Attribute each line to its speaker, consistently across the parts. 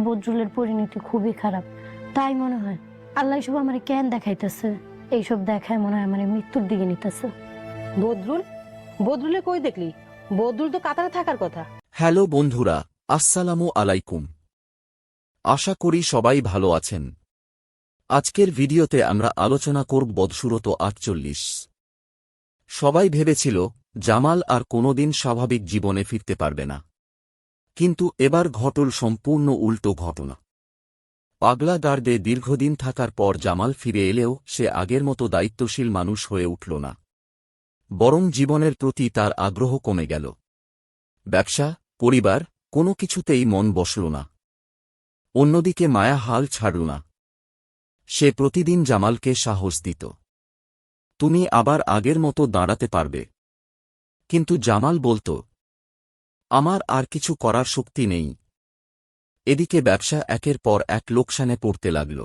Speaker 1: বদরুলের পরিণতি খুবই খারাপ। তাই মনে হয় আল্লাহ সব আমার কেন দেখাইতেছে, এইসব দেখায় মনে হয় আমার মৃত্যুর দিকে নিতেছে।
Speaker 2: বদরুল? বদরুলে কই দেখলি? বদরুল তো কাতারে থাকার কথা।
Speaker 3: হ্যালো বন্ধুরা, আসসালামু আলাইকুম। আশা করি সবাই ভালো আছেন। আজকের ভিডিওতে আমরা আলোচনা করব বদসুরত 48। সবাই ভেবেছিল জামাল আর কোনোদিন স্বাভাবিক জীবনে ফিরতে পারবে না, কিন্তু এবার ঘটল সম্পূর্ণ উল্টো ঘটনা। পাগলা গার্ডে দীর্ঘদিন থাকার পর জামাল ফিরে এলেও সে আগের মতো দায়িত্বশীল মানুষ হয়ে উঠল না, বরং জীবনের প্রতি তার আগ্রহ কমে গেল। ব্যবসা, পরিবার, কোনো কিছুতেই মন বসল না। অন্যদিকে মায়া হাল ছাড়ল না। সে প্রতিদিন জামালকে সাহস দিত, তুমি আবার আগের মতো দাঁড়াতে পারবে। কিন্তু জামাল বলত, আমার আর কিছু করার শক্তি নেই। এদিকে ব্যবসা একের পর এক লোকসানে পড়তে লাগল।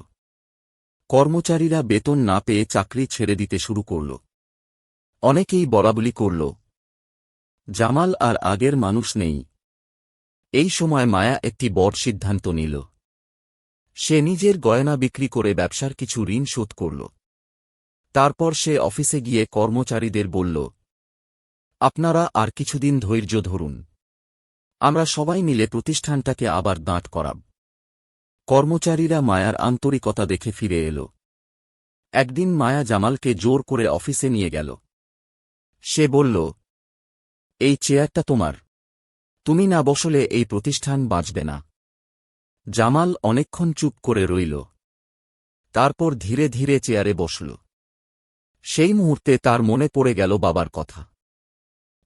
Speaker 3: কর্মচারীরা বেতন না পেয়ে চাকরি ছেড়ে দিতে শুরু করল। অনেকেই বলাবলি করল, জামাল আর আগের মানুষ নেই। এই সময় মায়া একটি বড় সিদ্ধান্ত নিল। সে নিজের গয়না বিক্রি করে ব্যবসার কিছু ঋণ শোধ করল। তারপর সে অফিসে গিয়ে কর্মচারীদের বলল, আপনারা আর কিছুদিন ধৈর্য ধরুন, আমরা সবাই মিলে প্রতিষ্ঠানটাকে আবার দাঁড় করাব। কর্মচারীরা মায়ার আন্তরিকতা দেখে ফিরে এল। একদিন মায়া জামালকে জোর করে অফিসে নিয়ে গেল। সে বলল, এই চেয়ারটা তোমার, তুমি না বসলে এই প্রতিষ্ঠান বাঁচবে না। জামাল অনেকক্ষণ চুপ করে রইল। তারপর ধীরে ধীরে চেয়ারে বসল। সেই মুহূর্তে তার মনে পড়ে গেল বাবার কথা,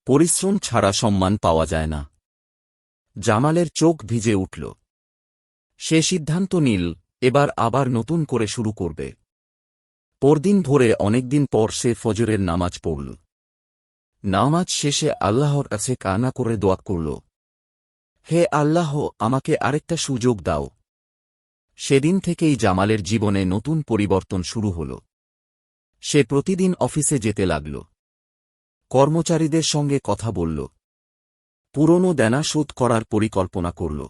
Speaker 3: পরিশ্রম ছাড়া সম্মান পাওয়া যায় না। জামালের চোখ ভিজে উঠল। সে সিদ্ধান্ত নিল, এবার আবার নতুন করে শুরু করবে। পরদিন ভোরে অনেকদিন পর সে ফজরের নামাজ পড়ল। নামাজ শেষে আল্লাহর কাছে কান্না করে দোয়া করল, হে আল্লাহ, আমাকে আরেকটা সুযোগ দাও। সেদিন থেকেই জামালের জীবনে নতুন পরিবর্তন শুরু হল। সে প্রতিদিন অফিসে যেতে লাগল, কর্মচারীদের সঙ্গে কথা বলল, পুরনো দেনা শোধ করার পরিকল্পনা করল।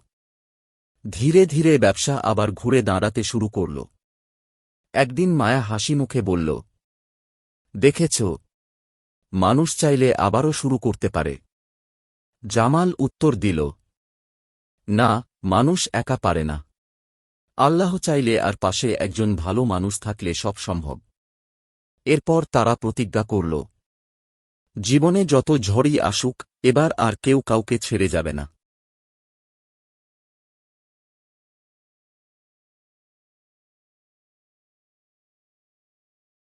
Speaker 3: ধীরে ধীরে ব্যবসা আবার ঘুরে দাঁড়াতে শুরু করল। একদিন মায়া হাসি মুখে বলল, দেখেছ, মানুষ চাইলে আবারও শুরু করতে পারে। জামাল উত্তর দিল, না, মানুষ একা পারে না। আল্লাহ চাইলে আর পাশে একজন ভালো মানুষ থাকলে সব সম্ভব। এরপর তারা প্রতিজ্ঞা করল, জীবনে যত ঝড়ই আসুক, এবার আর কেউ কাউকে ছেড়ে যাবে না।